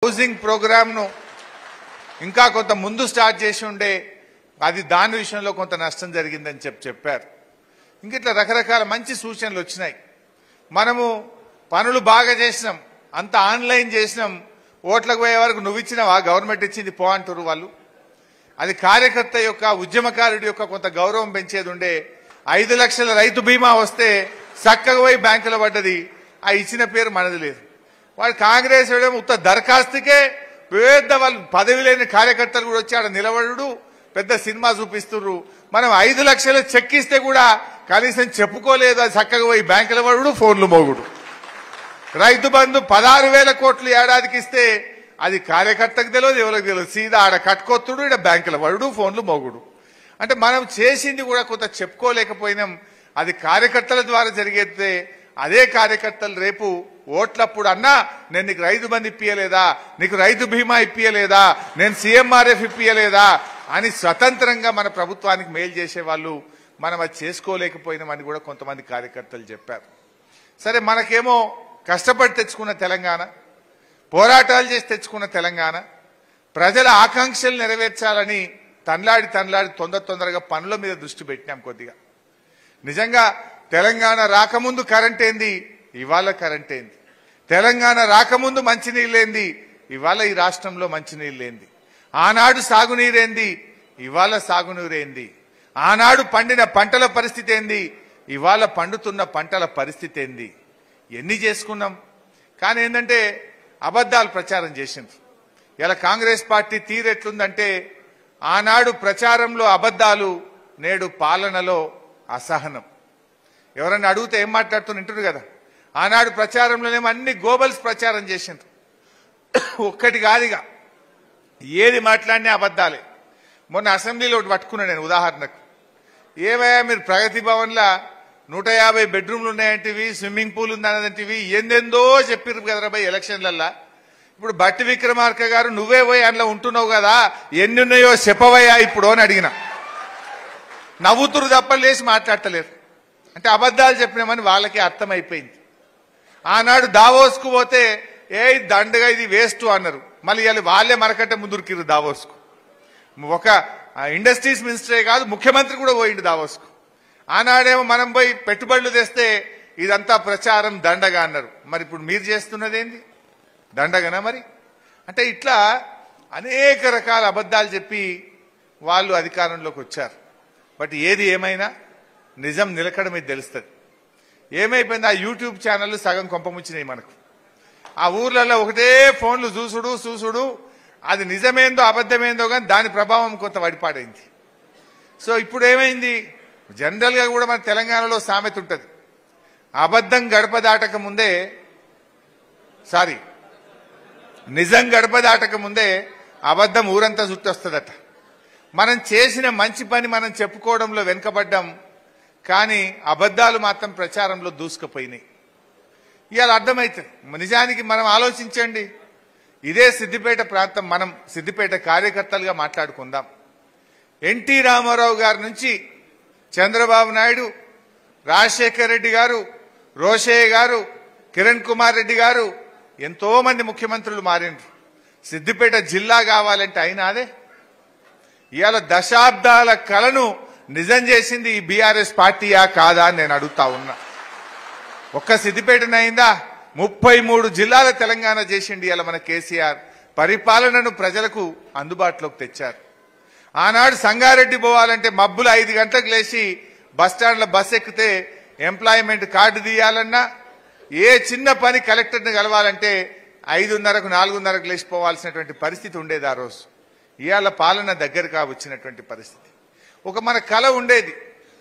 Housing ప్రోగ్రామ్ను ఇంకా కొంత ముందు స్టార్ట్ చేసి ఉండే అది దాని విషయంలో కొంత నష్టం జరిగిందని చెప్పారు. ఇంక ఇట్లా రకరకాల మంచి సూచనలు వచ్చినాయి. మనము పనులు బాగా చేసినాం, అంత ఆన్లైన్ చేసినాం, ఓట్లకు పోయే వరకు నువ్వు ఇచ్చినావా, గవర్నమెంట్ ఇచ్చింది పో అంటారు వాళ్ళు. అది కార్యకర్త యొక్క ఉద్యమకారుడి యొక్క కొంత గౌరవం పెంచేది ఉండే. 5 లక్షల రైతు బీమా వస్తే చక్కగా పోయి బ్యాంకులో పడ్డది, ఆ ఇచ్చిన పేరు మనది లేదు. వాడు కాంగ్రెస్ ఉత్త దరఖాస్తుకే పెద్ద వాళ్ళు పదవి లేని కార్యకర్తలు కూడా వచ్చి ఆడ నిలబడు పెద్ద సినిమా చూపిస్తున్నారు. మనం 5 లక్షలు చెక్ ఇస్తే కూడా కనీసం చెప్పుకోలేదు, అది చక్కగా పోయి బ్యాంకులో పడు, ఫోన్లు మోగుడు. రైతు బంధు 16,000 కోట్లు ఏడాదికి ఇస్తే అది కార్యకర్తకు తెలియదు, ఎవరికి తెలియదు, సీదా ఆడ కట్టుకొత్తుడు, ఇక్కడ బ్యాంకులో పడు, ఫోన్లు మోగుడు. అంటే మనం చేసింది కూడా కొంత చెప్పుకోలేకపోయినాం. అది కార్యకర్తల ద్వారా జరిగేదే. అదే కార్యకర్తలు రేపు ఓట్లప్పుడు అన్నా నేను నీకు రైతు బంధు ఇప్పియలేదా, నీకు రైతు బీమా ఇప్పియలేదా, నేను సీఎంఆర్ఎఫ్ ఇప్పియలేదా అని స్వతంత్రంగా మన ప్రభుత్వానికి మేలు చేసేవాళ్ళు మనం అది చేసుకోలేకపోయినామని కూడా కొంతమంది కార్యకర్తలు చెప్పారు. సరే, మనకేమో కష్టపడి తెచ్చుకున్న తెలంగాణ, పోరాటాలు చేసి తెచ్చుకున్న తెలంగాణ, ప్రజల ఆకాంక్షలు నెరవేర్చాలని తన్లాడి తొందరగా పనుల మీద దృష్టి పెట్టినాం కొద్దిగా. నిజంగా తెలంగాణ రాకముందు కరెంట్ ఏంది, ఇవాళ కరెంట్ ఏంది, తెలంగాణ రాకముందు మంచినీళ్ళేంది, ఇవాళ ఈ రాష్ట్రంలో మంచినీళ్ళేంది, ఆనాడు సాగునీరేంది, ఇవాళ సాగునీరేంది, ఆనాడు పండిన పంటల పరిస్థితి ఏంది, ఇవాళ పండుతున్న పంటల పరిస్థితి ఏంది, ఎన్ని చేసుకున్నాం. కానీ ఏంటంటే అబద్ధాలు ప్రచారం చేసింది. ఇలా కాంగ్రెస్ పార్టీ తీరెట్లుందంటే ఆనాడు ప్రచారంలో అబద్ధాలు, నేడు పాలనలో అసహనం. ఎవరన్నా అడిగితే ఏం మాట్లాడుతున్నా వింటున్నారు కదా. ఆనాడు ప్రచారంలోనేమో అన్ని గోబల్స్ ప్రచారం చేసిండ్రు, ఒక్కటి కాదుగా ఏది మాట్లాడినా అబద్ధాలే. మొన్న అసెంబ్లీలో ఒకటి పట్టుకున్నా నేను ఉదాహరణకు. ఏమయ్యా మీరు ప్రగతి భవన్లో 150 బెడ్రూమ్లు ఉన్నాయంటివి, స్విమ్మింగ్ పూల్ ఉందన్నదంటివి, ఎందెందో చెప్పిర్రు కదరా భయ్ ఎలక్షన్లల్లా. ఇప్పుడు బట్టి విక్రమార్క గారు నువ్వే పోయి అందులో ఉంటున్నావు కదా, ఎన్ని ఉన్నాయో చెప్పవయ్యా ఇప్పుడు అని అడిగిన. నవ్వుతురు తప్ప లేచి మాట్లాడతలేరు. అంటే అబద్ధాలు చెప్పినామని వాళ్ళకి అర్థమైపోయింది. ఆనాడు దావోస్కు పోతే ఏ దండగా ఇది వేస్ట్ అన్నారు, మళ్ళీ ఇవాళ వాళ్ళే మనకంటే ముందుకిరు దావోస్కు. ఒక ఇండస్ట్రీస్ మినిస్టరే కాదు, ముఖ్యమంత్రి కూడా పోయిండు దావోస్కు. ఆనాడేమో మనం పోయి పెట్టుబడులు తెస్తే ఇదంతా ప్రచారం దండగా అన్నారు. మరి ఇప్పుడు మీరు చేస్తున్నది ఏంది, దండగనా మరి? అంటే ఇట్లా అనేక రకాల అబద్ధాలు చెప్పి వాళ్ళు అధికారంలోకి వచ్చారు. బట్ ఏది ఏమైనా నిజం నిలకడ మీద తెలుస్తుంది. ఏమైపోయింది, ఆ యూట్యూబ్ ఛానళ్ళు సగం కొంపముచ్చినాయి మనకు. ఆ ఊర్లలో ఒకటే ఫోన్లు చూసుడు, అది నిజమేందో అబద్ధమేందో కానీ దాని ప్రభావం కొంత వడిపాడైంది. సో ఇప్పుడు ఏమైంది, జనరల్గా కూడా మన తెలంగాణలో సామెత ఉంటుంది, అబద్ధం గడప దాటక ముందే నిజం గడప దాటక ముందే అబద్ధం ఊరంతా చుట్టొస్తుందట. మనం చేసిన మంచి పని మనం చెప్పుకోవడంలో వెనుకబడ్డాం, కానీ అబద్ధాలు మాత్రం ప్రచారంలో దూసుకుపోయినాయి. ఇవాళ అర్థమవుతుంది. నిజానికి మనం ఆలోచించండి, ఇదే సిద్దిపేట ప్రాంతం, మనం సిద్దిపేట కార్యకర్తలుగా మాట్లాడుకుందాం. ఎన్టీ రామారావు గారి నుంచి చంద్రబాబు నాయుడు, రాజశేఖర్ రెడ్డి గారు, రోషయ్య గారు, కిరణ్ కుమార్ రెడ్డి గారు, ఎంతో మంది ముఖ్యమంత్రులు మారిండ్రు. సిద్దిపేట జిల్లా కావాలంటే అయినాదే. ఇవాళ దశాబ్దాల కలను నిజం చేసింది ఈ బీఆర్ఎస్ పార్టీయా కాదా అని నేను అడుగుతా ఉన్నా. ఒక్క సిద్దిపేటనైందా, 33 జిల్లాల తెలంగాణ చేసిండి ఇవాళ మన కేసీఆర్. పరిపాలనను ప్రజలకు అందుబాటులోకి తెచ్చారు. ఆనాడు సంగారెడ్డి పోవాలంటే మబ్బులు 5 గంటలకు లేచి బస్టాండ్లో బస్ ఎక్కితే ఎంప్లాయ్మెంట్ కార్డు తీయాలన్నా, ఏ చిన్న పని కలెక్టర్ని కలవాలంటే 5:30కు 4:30కు లేచిపోవాల్సినటువంటి పరిస్థితి ఉండేది ఆ రోజు. ఇవాళ పాలన దగ్గరగా వచ్చినటువంటి పరిస్థితి. ఒక మన కళ ఉండేది,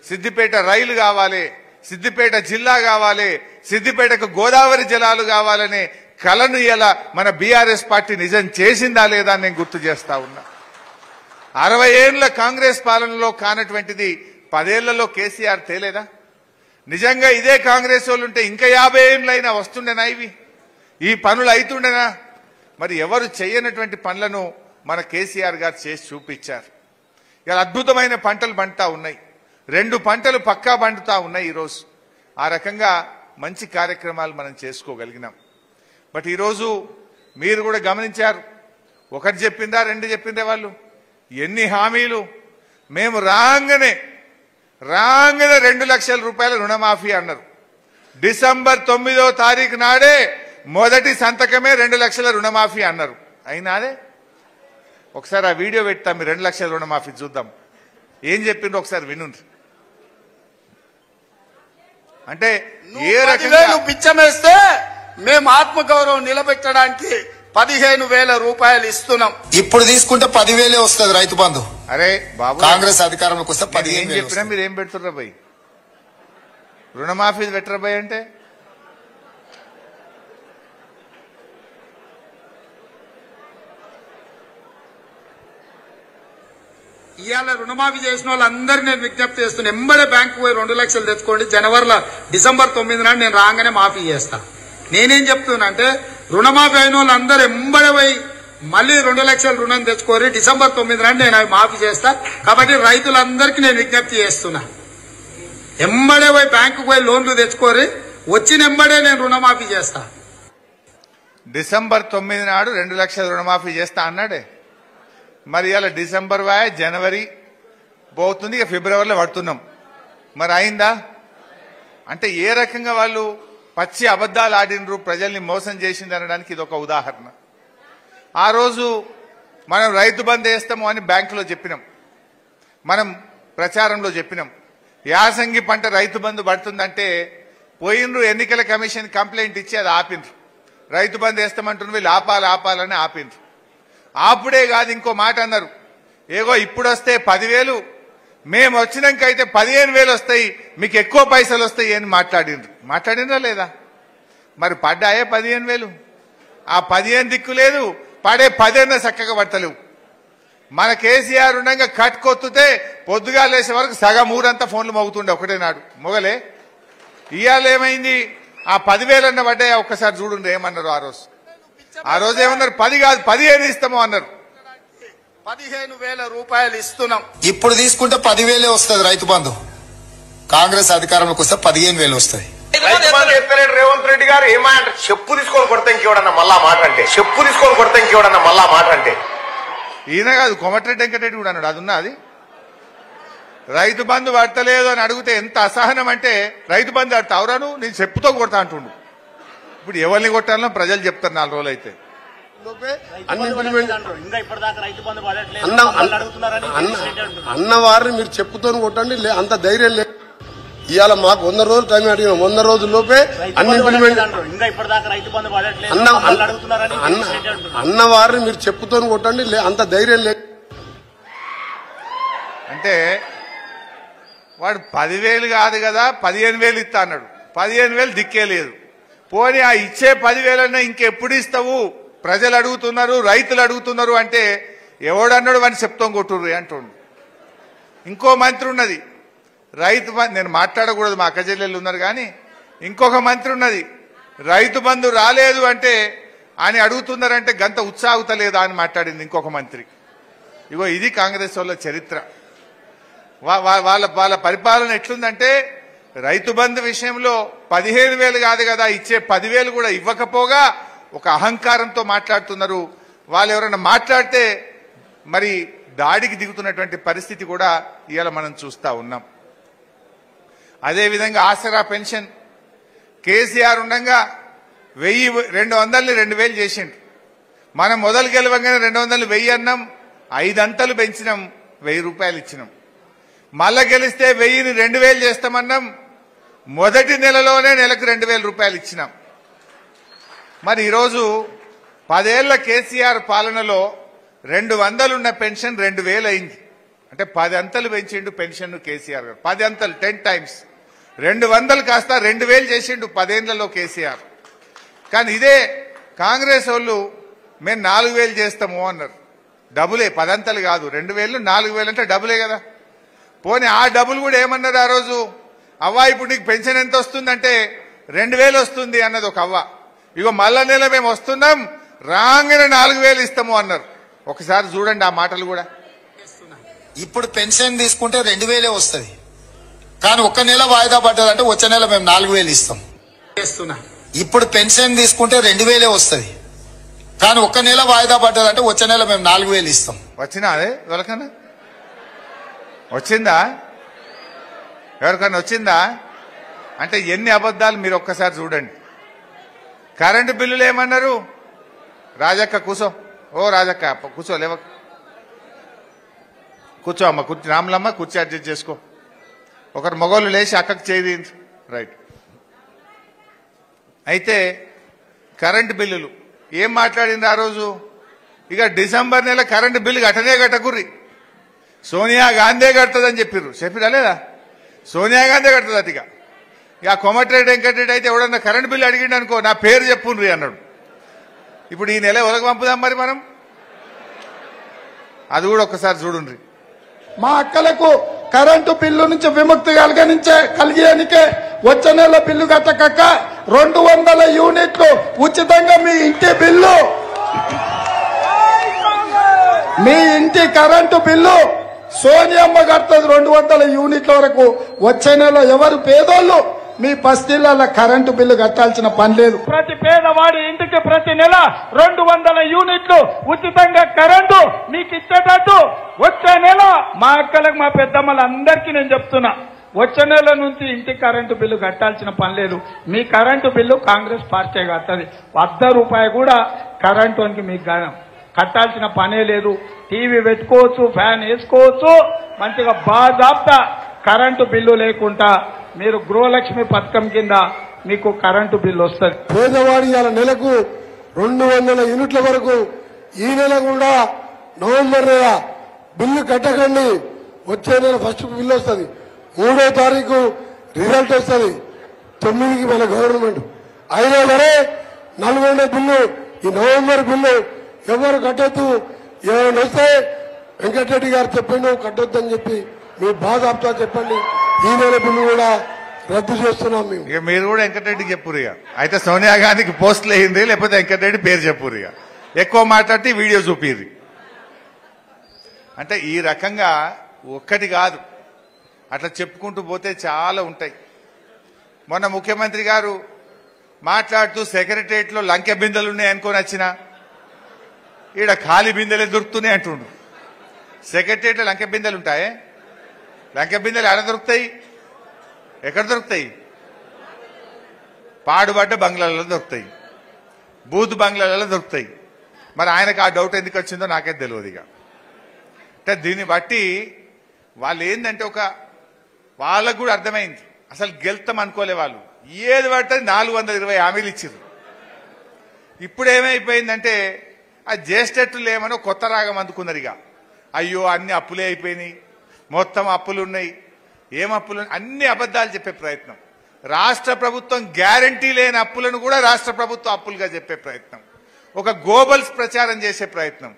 సిద్దిపేట రైలు కావాలి, సిద్దిపేట జిల్లా కావాలి, సిద్దిపేటకు గోదావరి జలాలు కావాలనే కళను ఇలా మన బీఆర్ఎస్ పార్టీ నిజం చేసిందా లేదా అని నేను గుర్తు చేస్తా ఉన్నా. 60 ఏళ్ల కాంగ్రెస్ పాలనలో కానటువంటిది 10 ఏళ్లలో కేసీఆర్ తేలేదా? నిజంగా ఇదే కాంగ్రెస్ వాళ్ళు ఉంటే ఇంకా 50 ఏళ్ళైనా వస్తుండేనా, ఈ పనులు అవుతుండేనా? మరి ఎవరు చేయనటువంటి పనులను మన కేసీఆర్ గారు చేసి చూపించారు. ఇలా అద్భుతమైన పంటలు పండుతా ఉన్నాయి, 2 పంటలు పక్కా పండుతా ఉన్నాయి ఈరోజు. ఆ రకంగా మంచి కార్యక్రమాలు మనం చేసుకోగలిగినాం. బట్ ఈరోజు మీరు కూడా గమనించారు. ఒకటి చెప్పిందా, రెండు చెప్పిందే వాళ్ళు? ఎన్ని హామీలు! మేము రాగానే 2 లక్షల రూపాయల రుణమాఫీ అన్నారు. డిసెంబర్ 9వ తారీఖు నాడే మొదటి సంతకమే 2 లక్షల రుణమాఫీ అన్నారు. అయినాదే? ఒకసారి ఆ వీడియో పెడతాం, మీరు 2 లక్షల రుణమాఫీ చూద్దాం. ఏం చెప్పిండ్రు ఒకసారి వినుండ్రి. అంటే ఏ రకంగా పిచ్చమేస్తే మేము ఆత్మగౌరవం నిలబెట్టడానికి 15,000 రూపాయలు ఇస్తున్నాం. ఇప్పుడు తీసుకుంటే 10,000 వస్తుంది రైతు బంధు. అరే బాబు, కాంగ్రెస్ అధికారంలోకి వస్తే 15,000 చెప్పినా మీరు ఏం పెడుతుర్రా భయ్? రుణమాఫీ పెట్టరా భయ్? అంటే ఇవాళ రుణమాఫీ చేసిన వాళ్ళందరూ నేను విజ్ఞప్తి చేస్తున్నా, ఎంబడే బ్యాంకు పోయి 2 లక్షలు తెచ్చుకోండి. డిసెంబర్ 9 నాడు నేను రాగానే మాఫీ చేస్తా. నేనేం చెప్తున్నా అంటే, రుణమాఫీ అయిన వాళ్ళందరూ ఎంబడే పోయి మళ్ళీ 2 లక్షల రుణం తెచ్చుకోరి. డిసెంబర్ 9 నాడు నేను అవి మాఫీ చేస్తా. కాబట్టి రైతులందరికీ నేను విజ్ఞప్తి చేస్తున్నా, ఎంబడే పోయి బ్యాంకు పోయి లోన్లు తెచ్చుకోరి. వచ్చిన ఎంబడే నేను రుణమాఫీ చేస్తా. డిసెంబర్ 9 నాడు 2 లక్షల రుణమాఫీ చేస్తా అన్నాడే. మరి ఇలా డిసెంబర్ వాయ, జనవరి పోతుంది, ఇక ఫిబ్రవరిలో పడుతున్నాం. మరి అయిందా? అంటే ఏ రకంగా వాళ్ళు పచ్చి అబద్దాలు ఆడినరు, ప్రజల్ని మోసం చేసింది అనడానికి ఇది ఒక ఉదాహరణ. ఆ రోజు మనం రైతు బంద్ వేస్తాము అని బ్యాంకులో చెప్పినాం, మనం ప్రచారంలో చెప్పినాం. యాసంగి పంట రైతు బంధు పడుతుందంటే పోయినరు, ఎన్నికల కమిషన్ కంప్లైంట్ ఇచ్చి అది ఆపిండ్రు. రైతు బంద్ వేస్తామంటున్న వీళ్ళు ఆపాలని ఆపిండ్రు. ఆపుడే కాదు, ఇంకో మాట అన్నారు, ఏగో ఇప్పుడు వస్తే 10,000, మేము వచ్చినాక అయితే 15,000 వస్తాయి, మీకు ఎక్కువ పైసలు వస్తాయి అని మాట్లాడినరా లేదా? మరి పడ్డాయే 15,000? ఆ 15 దిక్కు లేదు, పడే 10 చక్కగా పడతలేవు. మన కేసీఆర్ ఉండగా కట్టుకొత్తుతే పొద్దుగా లేసే వరకు సగం ఊరంతా ఫోన్లు మోగుతుండే ఒకటే నాడు మొగలే. ఇవాళ ఏమైంది? ఆ 10,000 పడ్డాయా? ఒక్కసారి చూడండి ఏమన్నారు ఆ రోజు ఏమన్నారు? 10 కాదు 15 ఇస్తాము అన్నారు. 15,000 రూపాయలు ఇస్తున్నాం. ఇప్పుడు తీసుకుంటే 10,000 వస్తుంది రైతు బంధు. కాంగ్రెస్ అధికారంలోకి వస్తే 15,000 వస్తుంది. రైతు బంధు ఎత్తలేడు రేవంత్ రెడ్డి గారు. ఏమంటారు? చెప్పు తీసుకొని కొడతా ఇంకేవడన్నా మళ్ళా మాట అంటే ఈయన కాదు, కోమటిరెడ్డి వెంకటరెడ్డి కూడా అన్నాడు. అది ఉన్నా, అది రైతు బంధు పడతలేదు అని అడిగితే ఎంత అసహనం అంటే, రైతు బంధు ఆడతావురాను, నేను చెప్పుతో కొడతా అంటుండు. ఇప్పుడు ఎవరిని కొట్టాలనో ప్రజలు చెప్తారు 4 రోజులు అయితే. అన్నవారిని మీరు చెప్పుతో కొట్టండి, అంత ధైర్యం లేదు. ఇవాళ మాకు 100 రోజులు టైం అడిగిన, 100 రోజుల్లోపే అన్ని ఇంప్లిమెంట్. అన్నవారిని మీరు చెప్పుతో కొట్టండి, అంత ధైర్యం లేదు. అంటే వాడు 10,000 కాదు కదా 15,000 ఇస్తా అన్నాడు. 15,000 దిక్కే లేదు. పోనీ ఆ ఇచ్చే 10,000 ఇంకెప్పుడు ఇస్తావు? ప్రజలు అడుగుతున్నారు, రైతులు అడుగుతున్నారు అంటే ఎవడన్నాడు వాడిని చెప్తాం కొట్టుర్రు అంటుండు. ఇంకో మంత్రి ఉన్నది రైతు బంధు, నేను మాట్లాడకూడదు, మా అక్క చెల్లెళ్ళు ఉన్నారు, కానీ ఇంకొక మంత్రి ఉన్నది, రైతు బంధు రాలేదు అంటే అని అడుగుతున్నారంటే గంత ఉత్సాహతలేదా అని మాట్లాడింది ఇంకొక మంత్రి. ఇగో ఇది కాంగ్రెస్ వాళ్ళ చరిత్ర. వాళ్ళ పరిపాలన ఎట్లుందంటే, రైతు బంధు విషయంలో 15,000 కాదు కదా ఇచ్చే 10,000 కూడా ఇవ్వకపోగా ఒక అహంకారంతో మాట్లాడుతున్నారు. వాళ్ళు ఎవరైనా మాట్లాడితే మరి దాడికి దిగుతున్నటువంటి పరిస్థితి కూడా ఇవాళ మనం చూస్తా ఉన్నాం. అదేవిధంగా ఆసరా పెన్షన్ కేసీఆర్ ఉండగా 1,200ని 2,000 చేసిండు. మనం మొదలు గెలవగానే 200 1000 అన్నాం, 5 అంతలు పెంచినాం, 1000 రూపాయలు ఇచ్చినాం. మళ్ళా గెలిస్తే 1000ని 2,000 చేస్తామన్నాం, మొదటి నెలలోనే నెలకు 2,000 రూపాయలు ఇచ్చినాం. మరి ఈరోజు 10 ఏళ్ల కేసీఆర్ పాలనలో 200 ఉన్న పెన్షన్ 2,000 అయింది. అంటే 10 అంతలు పెంచిండు పెన్షన్ కేసీఆర్ గారు. 10 అంతలు 10 టైమ్స్ 200 కాస్త 2,000 చేసిండు 10 ఏళ్లలో కేసీఆర్. కానీ ఇదే కాంగ్రెస్ వాళ్ళు మేము 4,000 చేస్తాము అన్నారు. డబులే, 10 అంతలు కాదు, 2,000 4,000 అంటే డబులే కదా. పోనీ ఆ డబుల్ కూడా ఏమన్నారు ఆ రోజు? అవ్వ ఇప్పుడు నీకు పెన్షన్ ఎంత వస్తుందంటే 2,000 వస్తుంది అన్నది ఒక అవ్వ. ఇగో మళ్ళా నెల మేము వస్తున్నాం, రాగానే 4,000 ఇస్తాము అన్నారు. ఒకసారి చూడండి ఆ మాటలు కూడా. ఇప్పుడు పెన్షన్ తీసుకుంటే 2,000 వస్తుంది, కానీ ఒక్క నెల వాయిదా పడ్డదంటే వచ్చే నెల మేము 4,000 ఇస్తాం. ఇప్పుడు పెన్షన్ తీసుకుంటే 2,000 వస్తుంది, కానీ ఒక్క నెల వాయిదా పడ్డదంటే వచ్చే నెల మేము 4,000 ఇస్తాం. వచ్చినా అదే ఎవరికన్నా వచ్చిందా? ఎవరికన్నా వచ్చిందా? అంటే ఎన్ని అబద్ధాలు మీరు ఒక్కసారి చూడండి. కరెంటు బిల్లులు ఏమన్నారు? రాజక్క కూసో, ఓ రాజక్క కూర్చో, లేవ కూర్చో అమ్మ, కుర్చీ రాములమ్మ కుర్చీ అడ్జస్ట్ చేసుకో. ఒకరు మగోళ్ళు లేచి అక్కకు చేయి. రైట్. అయితే కరెంటు బిల్లులు ఏం మాట్లాడింది ఆ రోజు? ఇక డిసెంబర్ నెల కరెంటు బిల్లు కట్టనే కట్టకుర్రి, సోనియా గాంధీ కడుతుందని చెప్పిరా లేదా? సోనియా గాంధీ కడుతుంది. ఇక కోమటిరెడ్డి వెంకటరెడ్డి అయితే ఎవడన్నా కరెంటు బిల్లు అడిగిండు అనుకో, నా పేరు చెప్పుండ్రి అన్నాడు. ఇప్పుడు ఈ నెల ఎవరికి పంపుదాం మరి మనం? అది కూడా ఒక్కసారి చూడుండ్రి. మా అక్కలకు కరెంటు బిల్లు నుంచి విముక్తి కలిగేనికే వచ్చే నెల బిల్లు కట్టక 200 యూనిట్లు ఉచితంగా మీ ఇంటి బిల్లు, మీ ఇంటి కరెంటు బిల్లు సోనియమ్మ కడుతుంది 200 యూనిట్ల వరకు. వచ్చే నెల ఎవరు పేదోళ్ళు మీ బస్తీల కరెంటు బిల్లు కట్టాల్సిన పని లేదు. ప్రతి పేదవాడి ఇంటికి ప్రతి నెల 200 యూనిట్లు ఉచితంగా కరెంటు మీకు ఇచ్చేటట్టు వచ్చే నెల మా అక్కలకు మా పెద్దమ్మలందరికీ నేను చెప్తున్నా, వచ్చే నెల నుంచి ఇంటి కరెంటు బిల్లు కట్టాల్సిన పని లేదు. మీ కరెంటు బిల్లు కాంగ్రెస్ పార్టీ కట్టది. ₹1 కూడా కరెంటు మీకు కట్టాల్సిన పనే లేదు. టీవీ పెట్టుకోవచ్చు, ఫ్యాన్ వేసుకోవచ్చు, మంచిగా బాజాప్తా కరెంటు బిల్లు లేకుండా మీరు గృహలక్ష్మి పథకం కింద మీకు కరెంటు బిల్లు వస్తుంది. పేదవాడి నెలకు 200 యూనిట్ల వరకు ఈ నెల కూడా నవంబర్ నెల బిల్లు కట్టకండి. వచ్చే నెల ఫస్ట్ బిల్లు వస్తుంది, 3వ తారీఖు రిజల్ట్ వస్తుంది, 9కి మన గవర్నమెంట్. అయినా సరే 40 బిల్లు, ఈ నవంబర్ బిల్లు ఎవరు కట్టొద్దు. ఏమైనా వస్తే వెంకటరెడ్డి గారు చెప్పిండు కట్టొద్దని చెప్పి మీ బాధ ఆప్తా చెప్పండి. ఈ నెల బిల్లు కూడా రద్దు చేస్తున్నాం మేము. ఇక మీరు కూడా వెంకటరెడ్డికి చెప్పురు. ఇక అయితే సోనియా గాంధీకి పోస్టులు వేయింది, లేకపోతే వెంకటరెడ్డి పేరు చెప్పురు. ఇక ఎక్కువ మాట్లాడితే వీడియో చూపిరి. అంటే ఈ రకంగా ఒక్కటి కాదు, అట్లా చెప్పుకుంటూ పోతే చాలా ఉంటాయి. మొన్న ముఖ్యమంత్రి గారు మాట్లాడుతూ సెక్రటరియట్ లో లంకె బిందెలు ఉన్నాయి అనుకొని వచ్చిన ఈడ ఖాళీ బిందెలే దొరుకుతున్నాయి అంటుండు. సెక్రటరియట్ లో లంకె బిందెలు ఉంటాయే? లంకె బిందెలు ఎక్కడ దొరుకుతాయి? ఎక్కడ దొరుకుతాయి? పాడుబడ్డ బంగ్లాలలో దొరుకుతాయి, బూత్ బంగ్లాలలో దొరుకుతాయి. మరి ఆయనకు ఆ డౌట్ ఎందుకు వచ్చిందో నాకే తెలియదు. ఇక అంటే దీన్ని బట్టి వాళ్ళు ఏంటంటే వాళ్ళకు కూడా అర్థమైంది, అసలు గెలుతాం అనుకోలే వాళ్ళు. ఏది పడుతుంది 420 హామీలు ఇచ్చారు. ఇప్పుడు ఏమైపోయిందంటే ఆ జ్యేష్ఠట్లు ఏమనో కొత్త రాగం అందుకున్నారు. ఇక అయ్యో అన్ని అప్పులే అయిపోయినాయి, మొత్తం అప్పులు ఉన్నాయి, ఏం అప్పులు, అన్ని అబద్దాలు చెప్పే ప్రయత్నం. రాష్ట్ర ప్రభుత్వం గ్యారంటీ లేని అప్పులను కూడా రాష్ట్ర ప్రభుత్వం అప్పులుగా చెప్పే ప్రయత్నం, ఒక గోబల్స్ ప్రచారం చేసే ప్రయత్నం.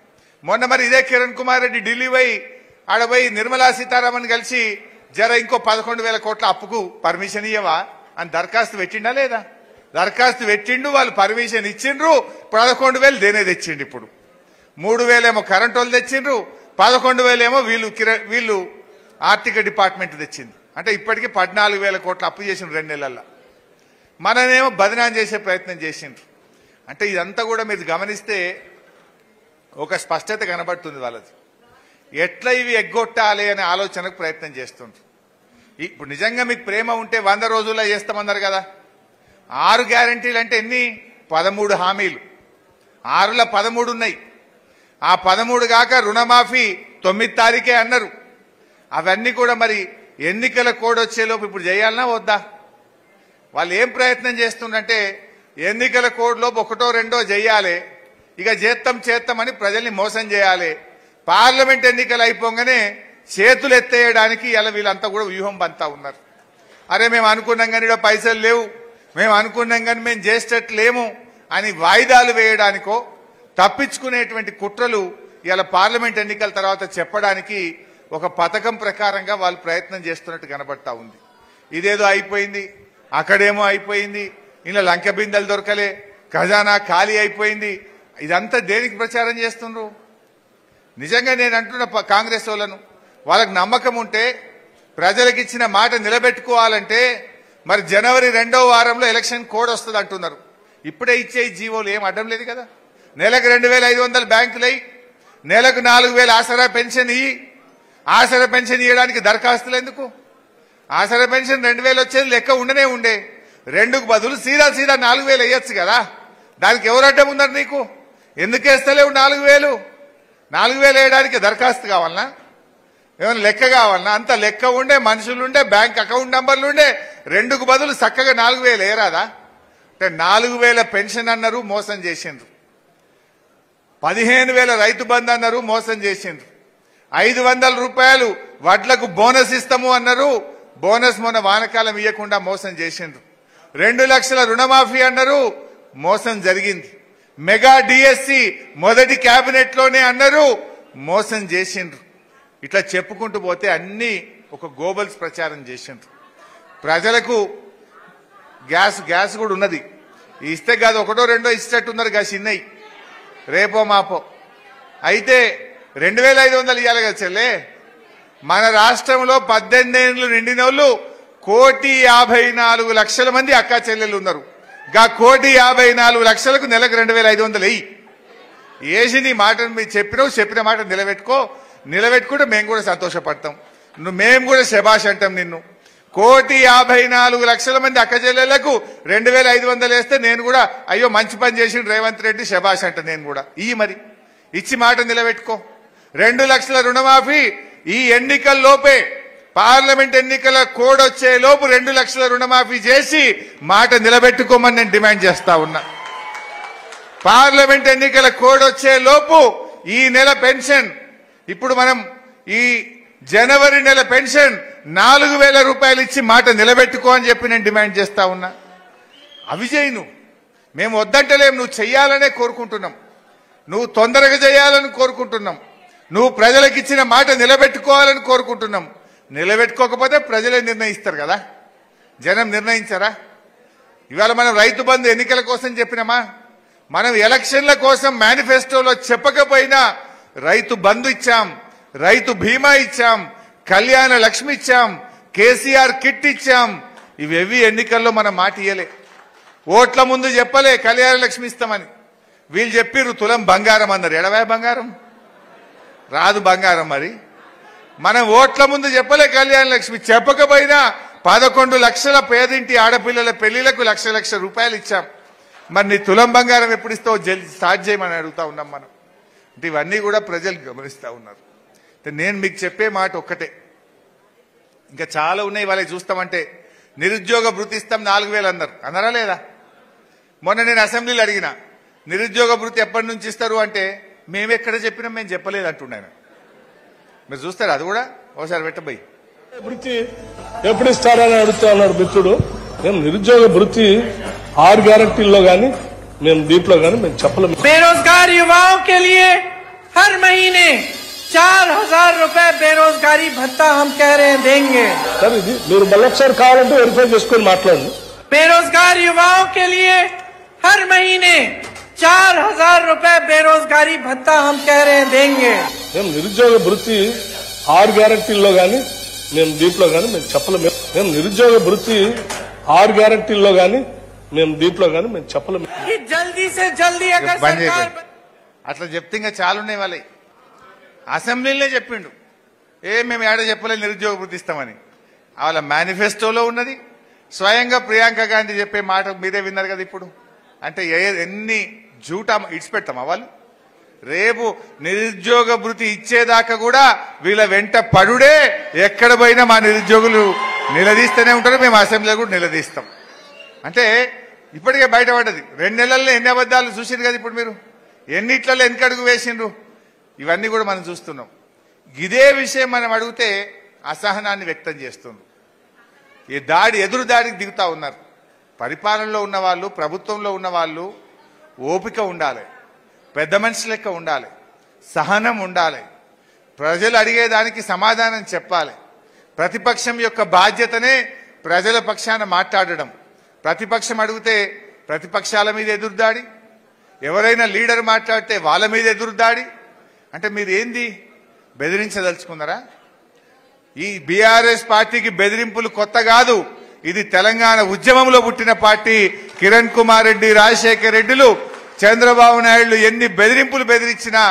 మొన్న మరి ఇదే కిరణ్ కుమార్ రెడ్డి ఢిల్లీ పోయి ఆడపోయి నిర్మలా సీతారామన్ కలిసి జర ఇంకో 11,000 కోట్ల అప్పుకు పర్మిషన్ ఇవ్వవా అని దరఖాస్తు పెట్టిండా లేదా? దరఖాస్తు పెట్టిండు, వాళ్ళు పర్మిషన్ ఇచ్చిండ్రు. 11,000 దేనే తెచ్చిండు. ఇప్పుడు 3,000 ఏమో కరెంట్ వాళ్ళు తెచ్చిండ్రు, 11,000 ఏమో వీళ్ళు ఆర్థిక డిపార్ట్మెంట్ తెచ్చింది. అంటే ఇప్పటికీ 14,000 కోట్ల అప్పు చేసిండ్రు 2 నెలల్లో. మననేమో బదనాం చేసే ప్రయత్నం చేసిండ్రు. అంటే ఇదంతా కూడా మీరు గమనిస్తే ఒక స్పష్టత కనబడుతుంది వాళ్ళది. ఎట్లా ఇవి ఎగ్గొట్టాలి అనే ఆలోచనకు ప్రయత్నం చేస్తుండ్రు. ఇప్పుడు నిజంగా మీకు ప్రేమ ఉంటే 100 రోజుల్లో చేస్తామన్నారు కదా. 6 గ్యారంటీలు అంటే ఎన్ని? 13 హామీలు. 6లో 13 ఉన్నాయి. ఆ 13 కాక రుణమాఫీ 9 తారీఖే అన్నారు. అవన్నీ కూడా మరి ఎన్నికల కోడ్ వచ్చేలోపు ఇప్పుడు చేయాలన్నా వద్దా? వాళ్ళు ఏం ప్రయత్నం చేస్తుందంటే ఎన్నికల కోడ్ లోపు 1, 2 చేయాలి, ఇక చేస్తామని ప్రజల్ని మోసం చేయాలి. పార్లమెంట్ ఎన్నికలు అయిపోగానే చేతులు ఎత్తేయడానికి ఇలా వీళ్ళంతా కూడా వ్యూహం బంతా ఉన్నారు. అరే మేము అనుకున్నాం కానీ ఇక్కడ పైసలు లేవు, మేము అనుకున్నాం కానీ మేము చేసేటట్లేము అని వాయిదాలు వేయడానికో తప్పించుకునేటువంటి కుట్రలు ఇలా పార్లమెంట్ ఎన్నికల తర్వాత చెప్పడానికి ఒక పథకం ప్రకారంగా వాళ్ళు ప్రయత్నం చేస్తున్నట్టు కనబడతా ఉంది. ఇదేదో అయిపోయింది, అక్కడేమో అయిపోయింది, ఇలా లంకె బిందెలు దొరకలే, ఖజానా ఖాళీ అయిపోయింది. ఇదంతా దేనికి ప్రచారం చేస్తుండ్రు? నిజంగా నేను అంటున్న కాంగ్రెస్ వాళ్ళకు నమ్మకం ఉంటే ప్రజలకు ఇచ్చిన మాట నిలబెట్టుకోవాలంటే మరి జనవరి 2వ వారంలో ఎలక్షన్ కోడ్ వస్తుంది అంటున్నారు. ఇప్పుడే ఇచ్చే జీవోలు ఏం అడ్డం లేదు కదా. నెలకు 2,500 బ్యాంకులు అయ్యి, నెలకు 4,000 ఆసరా పెన్షన్ ఇయ్యి. ఆసరా పెన్షన్ ఇవ్వడానికి దరఖాస్తులు ఎందుకు? ఆసరా పెన్షన్ 2,000 వచ్చేది లెక్క ఉండనే ఉండే. 2కు బదులు సీదా 4,000 వేయచ్చు కదా. దానికి ఎవరు అడ్డం ఉన్నారు నీకు? ఎందుకు వేస్తలేవు 4,000? 4,000 వేయడానికి దరఖాస్తు కావాలనా? ఏమైనా లెక్క కావాలనా? అంత లెక్క ఉండే, మనుషులుండే, బ్యాంక్ అకౌంట్ నంబర్లు ఉండే. 2కు బదులు చక్కగా 4,000 వేయరాదా? అంటే 4,000 పెన్షన్ అన్నారు, మోసం చేసిండ్రు. 15,000 రైతు బంధు అన్నారు, మోసం చేసిండ్రు. 500 రూపాయలు వడ్లకు బోనస్ ఇస్తాము అన్నారు, బోనస్ మొన్న వానకాలం ఇవ్వకుండా మోసం చేసిండ్రు. 2 లక్షల రుణమాఫీ అన్నారు, మోసం జరిగింది. మెగా డిఎస్సి మొదటి కేబినెట్ లోనే అన్నారు, మోసం చేసిండ్రు. ఇట్లా చెప్పుకుంటూ పోతే అన్ని ఒక గోబల్స్ ప్రచారం చేసిండ్రు. ప్రజలకు గ్యాస్ కూడా ఉన్నది, ఇస్తే కాదు ఒకటో రెండో ఇచ్చేటట్టున్నారు గా చిన్నయి, రేపో మాపో. అయితే 2,500 ఇవ్వాలి కదా చెల్లే. మన రాష్ట్రంలో 18 ఏళ్లు నిండిన వాళ్ళు 1,54,00,000 మంది అక్కా చెల్లెళ్ళు ఉన్నారు. గా 1,54,00,000కు నెలకు 2,500 వెయ్యి వేసి నీ మాటను మీరు చెప్పిన మాట నిలబెట్టుకుంటే మేము కూడా సంతోషపడతాం. మేము కూడా శభాష్ అంటాం నిన్ను. 1,54,00,000 మంది అక్క చెల్లెళ్లకు 2,500 వేస్తే నేను కూడా అయ్యో మంచి పని చేసిండు రేవంత్ రెడ్డి శభాష్ అంట. నేను కూడా మరి ఇచ్చి మాట నిలబెట్టుకో. 2 లక్షల రుణమాఫీ ఈ ఎన్నికల్లోపే, పార్లమెంట్ ఎన్నికల కోడ్ వచ్చే లోపు 2 లక్షల రుణమాఫీ చేసి మాట నిలబెట్టుకోమని నేను డిమాండ్ చేస్తా ఉన్నా. పార్లమెంట్ ఎన్నికల కోడ్ వచ్చే లోపు ఈ నెల పెన్షన్, ఇప్పుడు మనం ఈ జనవరి నెల పెన్షన్ 4,000 రూపాయలు ఇచ్చి మాట నిలబెట్టుకో అని చెప్పి నేను డిమాండ్ చేస్తా ఉన్నా. అవి చేయను, మేము వద్దంటలేం, నువ్వు చెయ్యాలనే కోరుకుంటున్నాం, నువ్వు తొందరగా చేయాలని కోరుకుంటున్నాం, నువ్వు ప్రజలకు ఇచ్చిన మాట నిలబెట్టుకోవాలని కోరుకుంటున్నాం. నిలబెట్టుకోకపోతే ప్రజలే నిర్ణయిస్తారు కదా, జనం నిర్ణయించారా? ఇవాళ మనం రైతు బంధు ఎన్నికల కోసం చెప్పినామా? మనం ఎలక్షన్ల కోసం మేనిఫెస్టోలో చెప్పకపోయినా రైతు బంధు ఇచ్చాం, రైతు బీమా ఇచ్చాం, కళ్యాణ లక్ష్మి ఇచ్చాం, కేసీఆర్ కిట్ ఇచ్చాం. ఇవేవి ఎన్నికల్లో మనం మాట ఇయ్యలే. ఓట్ల ముందు చెప్పలే కళ్యాణ లక్ష్మి ఇస్తామని. వీళ్ళు చెప్పిర్రు తులం బంగారం అన్నారు. ఎడవే బంగారం రాదు బంగారం. మరి మనం ఓట్ల ముందు చెప్పలే కళ్యాణ లక్ష్మి. చెప్పకపోయినా 11 లక్షల పేదింటి ఆడపిల్లల పెళ్లిలకు లక్ష రూపాయలు ఇచ్చాం. మరి నీ తులం బంగారం ఎప్పుడు ఇస్తావు స్టార్ట్ చేయమని అడుగుతా ఉన్నాం మనం. అంటే ఇవన్నీ కూడా ప్రజలు గమనిస్తూ ఉన్నారు. నేను మీకు చెప్పే మాట ఒక్కటే, ఇంకా చాలా ఉన్నాయి. వాళ్ళకి చూస్తామంటే నిరుద్యోగ భృతి ఇస్తాం 4,000 అన్నారా లేదా? మొన్న నేను అసెంబ్లీలో అడిగిన నిరుద్యోగ భృతి ఎప్పటి నుంచి ఇస్తారు అంటే మేము ఎక్కడ చెప్పినాం, మేము చెప్పలేదు అంటున్నాను. మీరు చూస్తారు అది కూడా ఒకసారి పెట్టబోయి. భృతి ఎప్పుడు ఇస్తారని అడుగుతా ఉన్నాడు మిత్రుడు. మేము నిరుద్యోగ భృతి 6 గ్యారంటీల్లో గానీ మేము దీంట్లో గానీ మేము చెప్పలేము. बेरोजगार युवाओं के लिए हर महीने 4,000 रुपए बेरोजगारी भत्ता हम कह रहे हैं देंगे. सर ఇది మీరు మళ్ళొకసారి కావాలంటే వెరిఫై చేసుకొని మాట్లాడండి. बेरोजगार युवाओं के लिए हर महीने 4,000 रुपए बेरोजगारी भत्ता हम कह रहे हैं देंगे. మేము నిరుద్యోగ భృతి 6 గ్యారంటీల్లో గానీ మేము దీంట్లో గానీ మేము చెప్పలేము. మేము నిరుద్యోగ భృతి 6 గ్యారంటీల్లో గానీ మేము దీంట్లో గానీ మేము చెప్పలేము. जल्दी से जल्दी अगर सरकार అట్లా చెప్తే ఇంకా చాలున్నాయి. వాళ్ళకి అసెంబ్లీలోనే చెప్పిండు, మేము ఏడ చెప్పలేదు నిరుద్యోగ భృతి ఇస్తామని. వాళ్ళ మేనిఫెస్టోలో ఉన్నది. స్వయంగా ప్రియాంక గాంధీ చెప్పే మాట మీరే విన్నారు కదా ఇప్పుడు. అంటే ఎన్ని జూటా ఇడిచిపెడతామా వాళ్ళు? రేపు నిరుద్యోగ భృతి ఇచ్చేదాకా కూడా వీళ్ళ వెంట పడుడే. ఎక్కడ పోయినా మా నిరుద్యోగులు నిలదీస్తూనే ఉంటారు, మేము అసెంబ్లీలో కూడా నిలదీస్తాం. అంటే ఇప్పటికే బయటపడ్డది. 2 నెలల్లో ఎన్ని అబద్దాలు చూసిండ్రు కదా ఇప్పుడు మీరు, ఎన్నిట్లలో వెనకడుగు వేసిండ్రు. ఇవన్నీ కూడా మనం చూస్తున్నాం. ఇదే విషయం మనం అడిగితే అసహనాన్ని వ్యక్తం చేస్తున్నారు. ఈ ఎదురు దాడికి దిగుతా ఉన్నారు. పరిపాలనలో ఉన్న వాళ్ళు, ప్రభుత్వంలో ఉన్న వాళ్ళు ఓపిక ఉండాలి, పెద్ద మనిషి లెక్క ఉండాలి, సహనం ఉండాలి, ప్రజలు అడిగేదానికి సమాధానం చెప్పాలి. ప్రతిపక్షం యొక్క బాధ్యతనే ప్రజల పక్షాన మాట్లాడడం. ప్రతిపక్షం అడిగితే ప్రతిపక్షాల మీద ఎదురుదాడి, ఎవరైనా లీడర్ మాట్లాడితే వాళ్ళ మీద ఎదురుదాడి. అంటే మీరు ఏంది బెదిరించదలుచుకున్నారా? ఈ బీఆర్ఎస్ పార్టీకి బెదిరింపులు కొత్త కాదు. ఇది తెలంగాణ ఉద్యమంలో పుట్టిన పార్టీ. కిరణ్ కుమార్ రెడ్డి, రాజశేఖర్ రెడ్డిలు చంద్రబాబు నాయుడు ఎన్ని బెదిరింపులు బెదిరించినా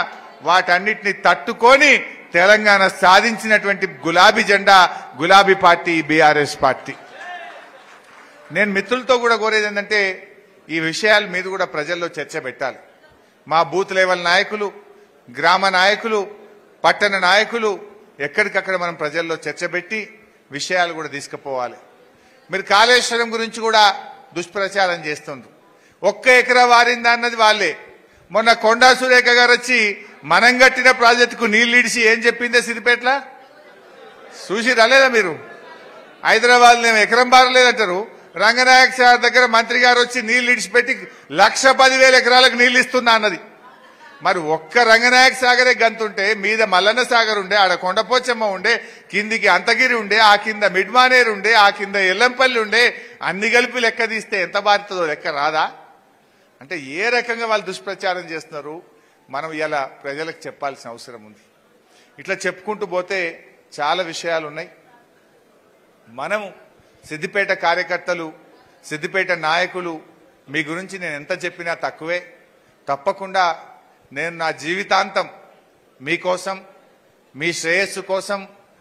వాటన్నిటిని తట్టుకొని తెలంగాణ సాధించినటువంటి గులాబీ జెండా, గులాబీ పార్టీ బీఆర్ఎస్ పార్టీ. నేను మిత్రులతో కూడా కోరేది ఏంటంటే ఈ విషయాల మీద కూడా ప్రజల్లో చర్చ పెట్టాలి. మా బూత్ లెవెల్ నాయకులు, గ్రామ నాయకులు, పట్టణ నాయకులు ఎక్కడికక్కడ మనం ప్రజల్లో చర్చ పెట్టి విషయాలు కూడా తీసుకుపోవాలి. మీరు కాళేశ్వరం గురించి కూడా దుష్ప్రచారం చేస్తుండ్రు. 1 ఎకరా వారిందా అన్నది వాళ్ళే. మొన్న కొండా సురేఖ గారు వచ్చి మనం కట్టిన ప్రాజెక్టుకు నీళ్లు ఇడిచి ఏం చెప్పిందే సిద్దిపేటలో చూసి రాలేదా మీరు? హైదరాబాద్ ఎకరం బారలేదంటారు. రంగనాయక సార్ దగ్గర మంత్రి గారు వచ్చి నీళ్లు ఇడిచిపెట్టి 1,10,000 ఎకరాలకు నీళ్లు ఇస్తున్నా అన్నది. మరి ఒక్క రంగనాయక సాగరే గంతుంటే మీద మల్లన్న సాగర్ ఉండే, ఆడ కొండపోచమ్మ ఉండే, కిందికి అంతగిరి ఉండే, ఆ కింద మిడ్మానేరు ఉండే, ఆ కింద ఎల్లంపల్లి ఉండే, అన్ని కలిపి లెక్క తీస్తే ఎంత బారుతుందో లెక్క రాదా? అంటే ఏ రకంగా వాళ్ళు దుష్ప్రచారం చేస్తున్నారు మనం ఇలా ప్రజలకు చెప్పాల్సిన అవసరం ఉంది. ఇట్లా చెప్పుకుంటూ పోతే చాలా విషయాలు ఉన్నాయి. మనం సిద్దిపేట కార్యకర్తలు, సిద్దిపేట నాయకులు మీ గురించి నేను ఎంత చెప్పినా తక్కువే. తప్పకుండా నేను నా జీవితాంతం మీకోసం, మీ శ్రేయస్సు కోసం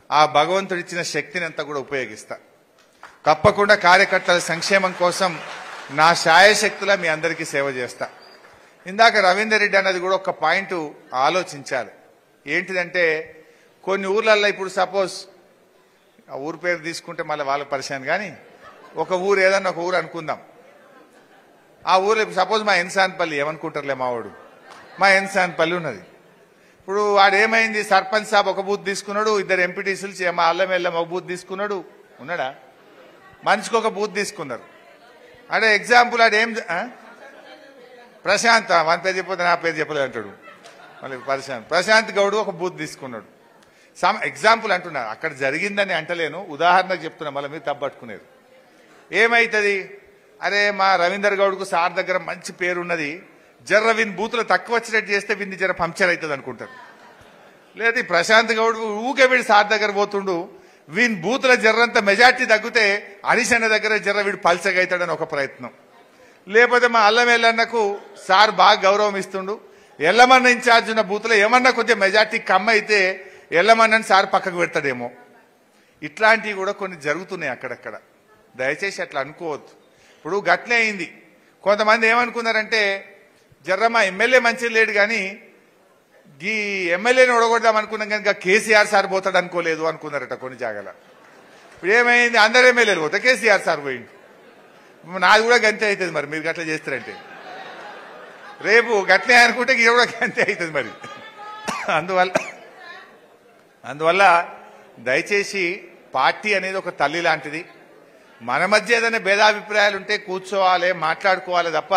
ఆ భగవంతుడిచ్చిన శక్తిని అంతా కూడా ఉపయోగిస్తా. తప్పకుండా కార్యకర్తల సంక్షేమం కోసం నా శాయశక్తులా మీ అందరికీ సేవ చేస్తా. ఇందాక రవీందర్ రెడ్డి అన్నది కూడా ఒక పాయింట్ ఆలోచించాలి. ఏంటిదంటే కొన్ని ఊర్లలో ఇప్పుడు సపోజ్ ఆ ఊరు పేరు తీసుకుంటే మళ్ళీ వాళ్ళకి పరిచయం, కానీ ఒక ఊరు ఏదన్నా ఒక ఊరు అనుకుందాం. ఆ ఊరు సపోజ్ మా ఎన్సాన్పల్లి, ఏమనుకుంటారులే మావాడు, మా ఎన్సాన్పల్లి ఉన్నది. ఇప్పుడు వాడు ఏమైంది, సర్పంచ్ సాబ్ ఒక బూత్ తీసుకున్నాడు, 2 ఎంపీటీసీలు మా అల్లం వెళ్ళం ఒక బూత్ తీసుకున్నాడు, ఉన్నాడా? మనిషికి ఒక బూత్ తీసుకున్నారు. అంటే ఎగ్జాంపుల్ ఆడు ఏం ప్రశాంత్, మన పేరు చెప్పొద్దు నా పేరు చెప్పలేదు అంటాడు మళ్ళీ. ప్రశాంత్ గౌడ్ ఒక బూత్ తీసుకున్నాడు. ఎగ్జాంపుల్ అంటున్నా, అక్కడ జరిగిందని అంటలేను, ఉదాహరణకు చెప్తున్నా, మళ్ళీ మీరు తప్పట్టుకునేది. ఏమైతుంది, అరే మా రవీందర్ గౌడ్కు సార్ దగ్గర మంచి పేరున్నది, జర్ర విన్ బూతులు తక్కువ వచ్చినట్టు చేస్తే విన్ని జర పంక్చర్ అవుతుంది అనుకుంటారు. లేదు ప్రశాంత్ గౌడ్ ఊకే వీడు సార్ దగ్గర పోతుండు, వీన్ బూతుల జర్రంతా మెజార్టీ తగ్గితే హరీష్ అన్న దగ్గర జర్ర వీడు పల్చగా అవుతాడని ఒక ప్రయత్నం. లేకపోతే మా అల్లం ఎల్లన్నకు సార్ బాగా గౌరవం ఇస్తుండు, ఎల్లమన్న ఇన్ఛార్జ్ ఉన్న బూతులో ఏమన్నా కొంచెం మెజార్టీ కమ్ అయితే ఎల్లమన్నని సార్ పక్కకు పెడతాడేమో. ఇట్లాంటివి కూడా కొన్ని జరుగుతున్నాయి అక్కడక్కడ. దయచేసి అట్లా అనుకోవద్దు. ఇప్పుడు గట్లే అయింది. కొంతమంది ఏమనుకున్నారంటే జర్రమ్మ ఎమ్మెల్యే మంచిగా లేడు కానీ ఈ ఎమ్మెల్యేని ఓడగొడదాం అనుకున్నాం కనుక కేసీఆర్ సార్ పోతాడు అనుకోలేదు అనుకున్నారట కొన్ని జాగాల. ఇప్పుడు ఏమైంది, అందరు ఎమ్మెల్యేలు పోతే కేసీఆర్ సార్ పోయింది. నాది కూడా గంతే అవుతుంది. మరి మీరు గట్ల చేస్తారంటే రేపు గట్లే అనుకుంటే ఇది కూడా గంతే అవుతుంది మరి. అందువల్ల దయచేసి పార్టీ అనేది ఒక తల్లి లాంటిది. మన మధ్య ఏదైనా భేదాభిప్రాయాలు ఉంటే కూర్చోవాలి, మాట్లాడుకోవాలి తప్ప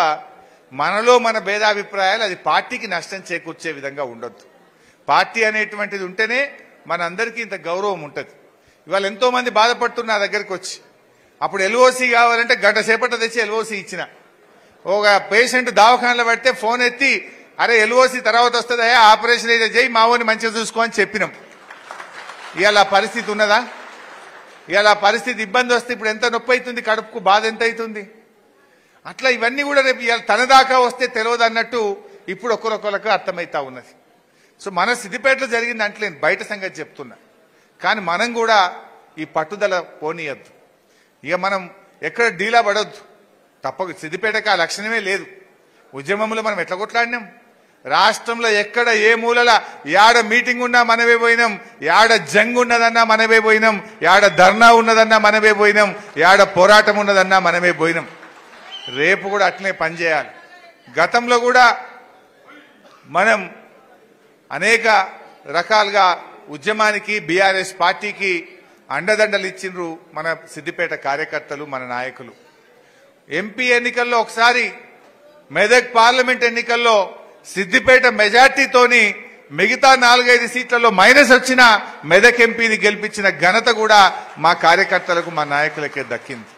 మనలో మన భేదాభిప్రాయాలు అది పార్టీకి నష్టం చేకూర్చే విధంగా ఉండొద్దు. పార్టీ అనేటువంటిది ఉంటేనే మనందరికీ ఇంత గౌరవం ఉంటుంది. ఇవాళ ఎంతో మంది బాధపడుతున్న నా దగ్గరికి వచ్చి, అప్పుడు ఎల్ఓసి కావాలంటే గంట సేపట్లో తెచ్చి ఎల్ఓసి ఇచ్చిన. ఒక పేషెంట్ దవాఖానలో పడితే ఫోన్ ఎత్తి అరే ఎల్ఓసి తర్వాత వస్తుందా, ఆపరేషన్ అయితే చేయి, మావోని మంచిగా చూసుకో అని చెప్పినాం. ఇవాళ పరిస్థితి ఉన్నదా? ఇవాళ పరిస్థితి ఇబ్బంది వస్తే ఇప్పుడు ఎంత నొప్పి అవుతుంది, కడుపుకు బాధ ఎంత అవుతుంది. అట్లా ఇవన్నీ కూడా రేపు ఇవాళ తన దాకా వస్తే తెలియదు అన్నట్టు ఇప్పుడు ఒకరొకరికి అర్థమవుతా ఉన్నది. సో మన సిద్దిపేటలో జరిగింది అంటలేను, బయట సంగతి చెప్తున్నా. కానీ మనం కూడా ఈ పట్టుదల పోనీయద్దు. ఇక మనం ఎక్కడ డీలా పడొద్దు. తప్పక సిద్దిపేటకి ఆ లక్షణమే లేదు. ఉద్యమంలో మనం ఎట్లా కొట్లాడినాం, రాష్ట్రంలో ఎక్కడ ఏ మూలల యాడ మీటింగ్ ఉన్నా మనమే పోయినాం, యాడ జంగ్ ఉన్నదన్నా మనమే పోయినాం, యాడ ధర్నా ఉన్నదన్నా మనమే పోయినాం, యాడ పోరాటం ఉన్నదన్నా మనమే పోయినాం. రేపు కూడా అట్లనే పనిచేయాలి. గతంలో కూడా మనం అనేక రకాలుగా ఉద్యమానికి బీఆర్ఎస్ పార్టీకి అండదండలు ఇచ్చిండ్రు మన సిద్దిపేట కార్యకర్తలు, మన నాయకులు. ఎంపీ ఎన్నికల్లో ఒకసారి, మెదక్ పార్లమెంట్ ఎన్నికల్లో సిద్దిపేట మెజార్టీతోని మిగతా 4-5 సీట్లలో మైనస్ వచ్చిన మెదక్ ఎంపీని గెలిపించిన ఘనత కూడా మా కార్యకర్తలకు, మా నాయకులకే దక్కింది.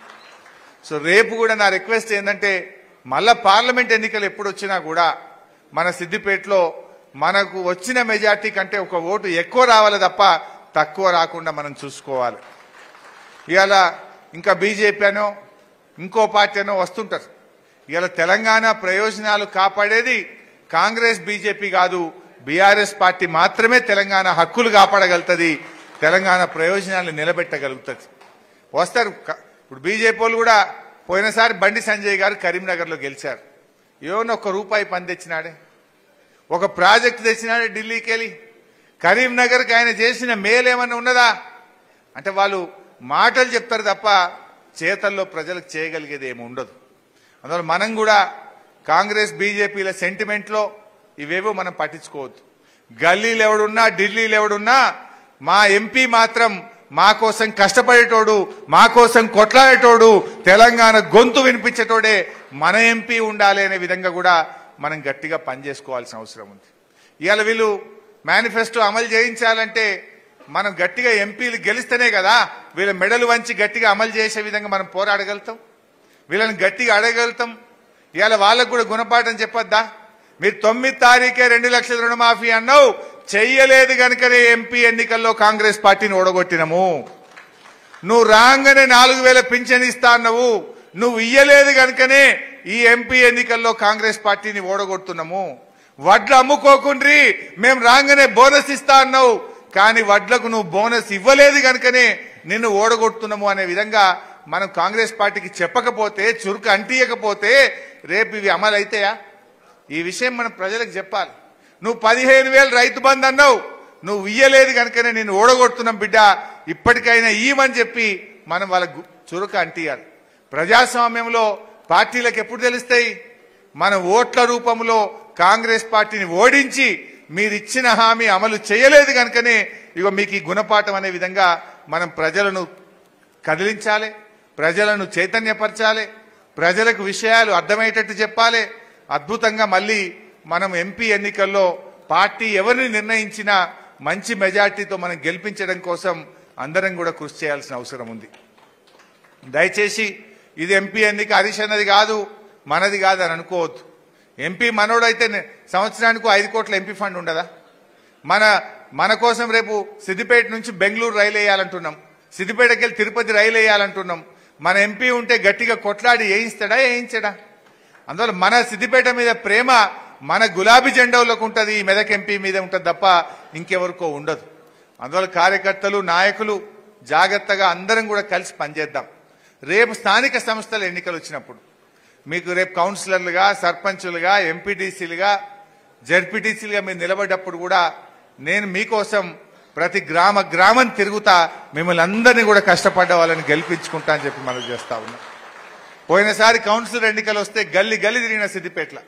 సో రేపు కూడా నా రిక్వెస్ట్ ఏంటంటే మళ్ళా పార్లమెంట్ ఎన్నికలు ఎప్పుడు వచ్చినా కూడా మన సిద్దిపేటలో మనకు వచ్చిన మెజార్టీ కంటే ఒక ఓటు ఎక్కువ రావాలి తప్ప తక్కువ రాకుండా మనం చూసుకోవాలి. ఇవాళ ఇంకా బీజేపీ అనో ఇంకో పార్టీ అనో వస్తుంటారు. ఇలా తెలంగాణ ప్రయోజనాలు కాపాడేది కాంగ్రెస్ బీజేపీ కాదు, బీఆర్ఎస్ పార్టీ మాత్రమే తెలంగాణ హక్కులు కాపాడగలుగుతుంది, తెలంగాణ ప్రయోజనాలను నిలబెట్టగలుగుతుంది. వస్తారు ఇప్పుడు బీజేపీ వాళ్ళు కూడా పోయినసారి బండి సంజయ్ గారు కరీంనగర్లో గెలిచారు. ఏమన్నా ఒక్క రూపాయి పని తెచ్చినాడే, ఒక ప్రాజెక్టు తెచ్చినాడే ఢిల్లీకి వెళ్ళి. కరీంనగర్కి ఆయన చేసిన మేలు ఏమన్నా ఉన్నదా అంటే వాళ్ళు మాటలు చెప్తారు తప్ప చేతల్లో ప్రజలకు చేయగలిగేది ఏమి ఉండదు. అందువల్ల మనం కూడా కాంగ్రెస్ బీజేపీల సెంటిమెంట్లో ఇవేవో మనం పట్టించుకోవద్దు. గల్లీలు ఎవడున్నా ఢిల్లీలు ఎవడున్నా మా ఎంపీ మాత్రం మా కోసం కష్టపడేటోడు, మా కోసం కొట్లాడేటోడు, తెలంగాణ గొంతు వినిపించేటోడే మన ఎంపీ ఉండాలి అనే విధంగా కూడా మనం గట్టిగా పనిచేసుకోవాల్సిన అవసరం ఉంది. ఇవాళ వీళ్ళు మేనిఫెస్టో అమలు చేయించాలంటే మనం గట్టిగా ఎంపీలు గెలిస్తేనే కదా వీళ్ళ మెడలు వంచి గట్టిగా అమలు చేసే విధంగా మనం పోరాడగలుగుతాం, వీళ్ళని గట్టిగా అడగలుగుతాం. ఇవాళ వాళ్ళకు కూడా గుణపాఠం చెప్పొద్దా? మీరు 9 తారీఖే 2 లక్షల రుణమాఫీ అన్నావు, చెయ్యలేదు గనుకనే ఎంపీ ఎన్నికల్లో కాంగ్రెస్ పార్టీని ఓడగొట్టినము. నువ్వు రాగానే 4000 పింఛన్ ఇస్తా అన్నావు, నువ్వు ఇయ్యలేదు గనుకనే ఈ ఎంపీ ఎన్నికల్లో కాంగ్రెస్ పార్టీని ఓడగొడుతున్నాము. వడ్లు అమ్ముకోకుండ్రి, మేము రాగానే బోనస్ ఇస్తా అన్నావు, కానీ వడ్లకు నువ్వు బోనస్ ఇవ్వలేదు గనుకనే నిన్ను ఓడగొడుతున్నాము అనే విధంగా మనం కాంగ్రెస్ పార్టీకి చెప్పకపోతే, చురుకు అంటియకపోతే రేపు ఇవి అమలు అయితాయా? ఈ విషయం మనం ప్రజలకు చెప్పాలి. నువ్వు 15,000 రైతు బంధు అన్నావు, నువ్వు ఇయ్యలేదు కనుకనే నేను ఓడగొడుతున్నాం బిడ్డ, ఇప్పటికైనా ఇయ్యమని చెప్పి మనం వాళ్ళకు చురుకు అంటియాలి. ప్రజాస్వామ్యంలో పార్టీలకు ఎప్పుడు తెలుస్తాయి? మన ఓట్ల రూపంలో కాంగ్రెస్ పార్టీని ఓడించి మీరిచ్చిన హామీ అమలు చేయలేదు కనుకనే ఇగో మీకు ఈ గుణపాఠం అనే విధంగా మనం ప్రజలను కదిలించాలి, ప్రజలను చైతన్యపరచాలి, ప్రజలకు విషయాలు అర్థమయ్యేటట్టు చెప్పాలి. అద్భుతంగా మళ్ళీ మనం ఎంపీ ఎన్నికల్లో పార్టీ ఎవరిని నిర్ణయించినా మంచి మెజార్టీతో మనం గెలిపించడం కోసం అందరం కూడా కృషి చేయాల్సిన అవసరం ఉంది. దయచేసి ఇది ఎంపీ ఎన్నిక హరీష్ అన్నది కాదు, మనది కాదు అని అనుకోవద్దు. ఎంపీ మనోడైతే సంవత్సరానికి 5 కోట్ల ఎంపీ ఫండ్ ఉండదా? మన కోసం రేపు సిద్దిపేట నుంచి బెంగళూరు రైలు వేయాలంటున్నాం, సిద్దిపేటకి వెళ్ళి తిరుపతి రైలు వేయాలంటున్నాం. మన ఎంపీ ఉంటే గట్టిగా కొట్లాడి వేయిస్తాడా వేయించడా? అందువల్ల మన సిద్దిపేట మీద ప్రేమ మన గులాబీ జెండాలకు ఉంటుంది, ఈ మెదక్ ఎంపీ మీద ఉంటుంది తప్ప ఇంకెవరికో ఉండదు. అందువల్ల కార్యకర్తలు నాయకులు జాగ్రత్తగా అందరం కూడా కలిసి పనిచేద్దాం. రేపు స్థానిక సంస్థల ఎన్నికలు వచ్చినప్పుడు మీకు రేపు కౌన్సిలర్లుగా, సర్పంచులుగా, ఎంపీటీసీలుగా, జడ్పీటీసీలుగా మీరు నిలబడ్డప్పుడు కూడా నేను మీకోసం ప్రతి గ్రామం తిరుగుతా, మిమ్మల్ని అందరినీ కూడా కష్టపడ్డ వాళ్ళని గెలిపించుకుంటా అని చెప్పి మనం చేస్తా ఉన్నాం. పోయినసారి కౌన్సిలర్ ఎన్నికలు వస్తే గల్లీ తిరిగిన సిద్దిపేటలో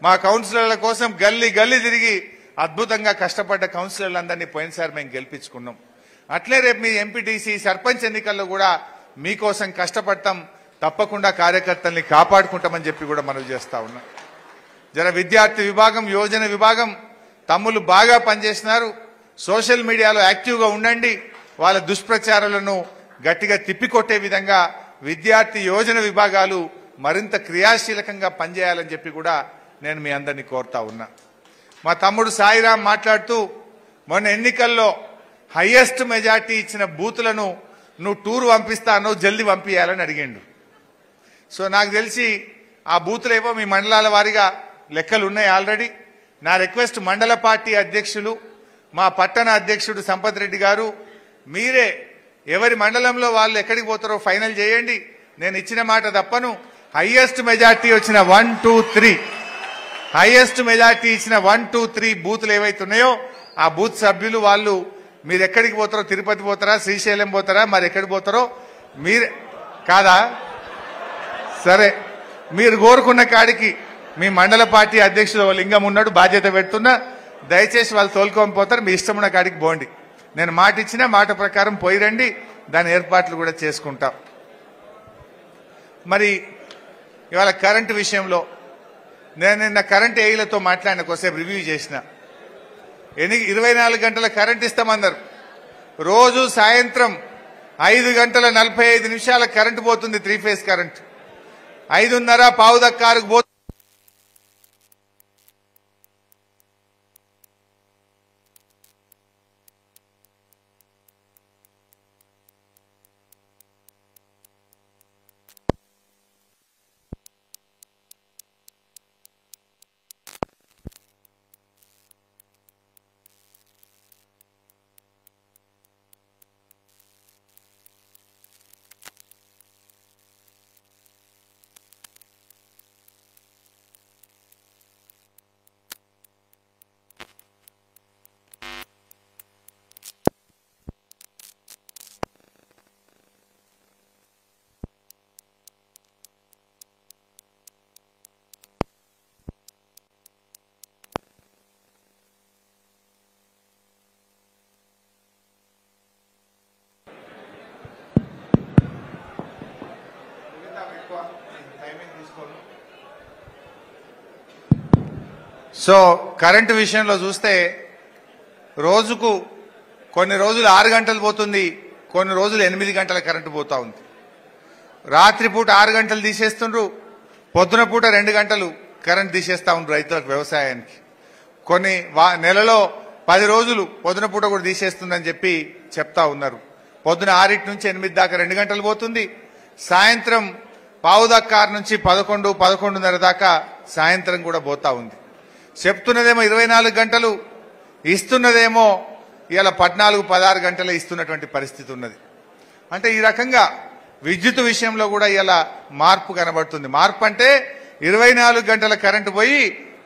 మా కౌన్సిలర్ల కోసం గల్లీ తిరిగి అద్భుతంగా కష్టపడ్డ కౌన్సిలర్లందరినీ పోయినసారి మేము గెలిపించుకున్నాం. అట్లే రేపు మీ ఎంపీటీసీ, సర్పంచ్ ఎన్నికల్లో కూడా మీకోసం కష్టపడతాం, తప్పకుండా కార్యకర్తల్ని కాపాడుకుంటామని చెప్పి కూడా మనం చేస్తా ఉన్నాం. జర విద్యార్థి విభాగం, యోజన విభాగం తమ్ముళ్ళు బాగా పనిచేస్తున్నారు. సోషల్ మీడియాలో యాక్టివ్గా ఉండండి, వాళ్ళ దుష్ప్రచారాలను గట్టిగా తిప్పికొట్టే విధంగా విద్యార్థి యోజన విభాగాలు మరింత క్రియాశీలకంగా పనిచేయాలని చెప్పి కూడా నేను మీ అందరినీ కోరుతా ఉన్నా. మా తమ్ముడు సాయిరాం మాట్లాడుతూ మొన్న ఎన్నికల్లో హైయెస్ట్ మెజార్టీ ఇచ్చిన బూతులను నువ్వు టూర్ పంపిస్తానో జల్దీ పంపించాలని అడిగిండు. సో నాకు తెలిసి ఆ బూతులు ఏవో మీ మండలాల వారీగా లెక్కలు ఉన్నాయి ఆల్రెడీ. నా రిక్వెస్ట్ మండల పార్టీ అధ్యక్షులు, మా పట్టణ అధ్యక్షుడు సంపత్ రెడ్డి గారు, మీరే ఎవరి మండలంలో వాళ్ళు ఎక్కడికి పోతారో ఫైనల్ చేయండి. నేను ఇచ్చిన మాట తప్పను. హైయెస్ట్ మెజార్టీ వచ్చిన 1, 2, 3 హైయెస్ట్ మెజార్టీ ఇచ్చిన 1, 2, 3 బూతులు ఏవైతున్నాయో ఆ బూత్ సభ్యులు వాళ్ళు మీరు ఎక్కడికి పోతారో, తిరుపతి పోతారా, శ్రీశైలం పోతారా, మరి ఎక్కడికి పోతారో మీరు కాదా? సరే, మీరు కోరుకున్న కాడికి మీ మండల పార్టీ అధ్యక్షుడు లింగం ఉన్నాడు, బాధ్యత పెడుతున్నా. దయచేసి వాళ్ళు తోలుకొని పోతారు, మీ ఇష్టమున్న కాడికి పోండి. నేను మాట ఇచ్చిన మాట ప్రకారం పోయి రండి, దాని ఏర్పాట్లు కూడా చేసుకుంటాం. మరి ఇవాళ కరెంటు విషయంలో నేను నిన్న కరెంట్ ఏఈలతో మాట్లాడిన కొద్దిసేపు రివ్యూ చేసిన. 24 గంటల కరెంట్ ఇస్తామన్నారు. రోజు సాయంత్రం 5:45 కరెంటు పోతుంది, 3 ఫేజ్ కరెంట్. 5:30 పావుదక్కారుకు పోతుంది. సో కరెంటు విషయంలో చూస్తే రోజుకు కొన్ని రోజులు 6 గంటలు పోతుంది, కొన్ని రోజులు 8 గంటల కరెంటు పోతా ఉంది. రాత్రిపూట 6 గంటలు తీసేస్తుండ్రు, పొద్దున పూట 2 గంటలు కరెంట్ తీసేస్తా ఉండ్రు రైతులకు, వ్యవసాయానికి. కొన్ని నెలలో 10 రోజులు పొద్దున పూట కూడా తీసేస్తుందని చెప్పి చెప్తా ఉన్నారు. పొద్దున 6 నుంచి 8 దాకా 2 గంటలు పోతుంది, సాయంత్రం 6:15 నుంచి 11, 11:30 దాకా సాయంత్రం కూడా పోతా ఉంది. చెప్తున్నదేమో 24 గంటలు, ఇస్తున్నదేమో ఇలా 14, 16 గంటలే ఇస్తున్నటువంటి పరిస్థితి ఉన్నది. అంటే ఈ రకంగా విద్యుత్ విషయంలో కూడా ఇలా మార్పు కనబడుతుంది. మార్పు అంటే 24 గంటల కరెంటు పోయి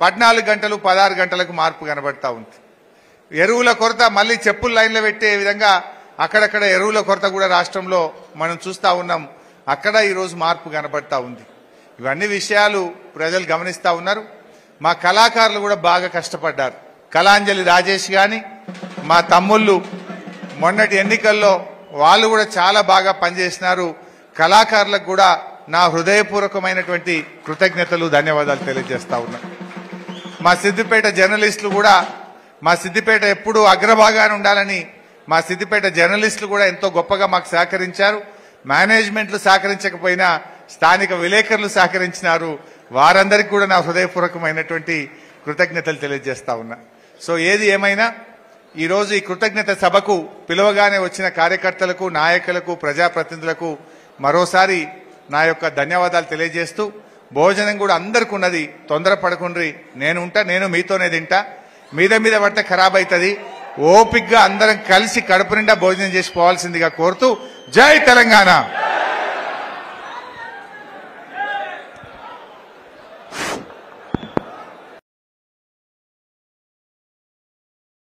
14 గంటలు 16 గంటలకు మార్పు కనబడతా ఉంది. ఎరువుల కొరత మళ్ళీ చెప్పులు లైన్లో పెట్టే విధంగా అక్కడక్కడ ఎరువుల కొరత కూడా రాష్ట్రంలో మనం చూస్తా ఉన్నాం. అక్కడ ఈరోజు మార్పు కనబడతా ఉంది. ఇవన్నీ విషయాలు ప్రజలు గమనిస్తా ఉన్నారు. మా కళాకారులు కూడా బాగా కష్టపడ్డారు. కళాంజలి రాజేష్ గాని మా తమ్ముళ్ళు మొన్నటి ఎన్నికల్లో వాళ్ళు కూడా చాలా బాగా పనిచేసినారు. కళాకారులకు కూడా నా హృదయపూర్వకమైనటువంటి కృతజ్ఞతలు, ధన్యవాదాలు తెలియజేస్తా ఉన్నా. మా సిద్దిపేట జర్నలిస్టులు కూడా, మా సిద్దిపేట ఎప్పుడూ అగ్రభాగాన ఉండాలని మా సిద్దిపేట జర్నలిస్టులు కూడా ఎంతో గొప్పగా మాకు సహకరించారు. మేనేజ్మెంట్లు సహకరించకపోయినా స్థానిక విలేకరులు సహకరించినారు. వారందరికీ కూడా నా హృదయపూర్వకమైనటువంటి కృతజ్ఞతలు తెలియజేస్తా ఉన్నా. సో ఏది ఏమైనా ఈరోజు ఈ కృతజ్ఞత సభకు పిలువగానే వచ్చిన కార్యకర్తలకు, నాయకులకు, ప్రజాప్రతినిధులకు మరోసారి నా యొక్క ధన్యవాదాలు తెలియజేస్తూ, భోజనం కూడా అందరికి ఉన్నది, తొందరపడకుండ్రి. నేను మీతోనే తింటా, మీద పడితే ఖరాబ్ అవుతుంది. ఓపిగ్గా అందరం కలిసి కడుపు నిండా భోజనం చేసి పోవాల్సిందిగా కోరుతూ, జై తెలంగాణ.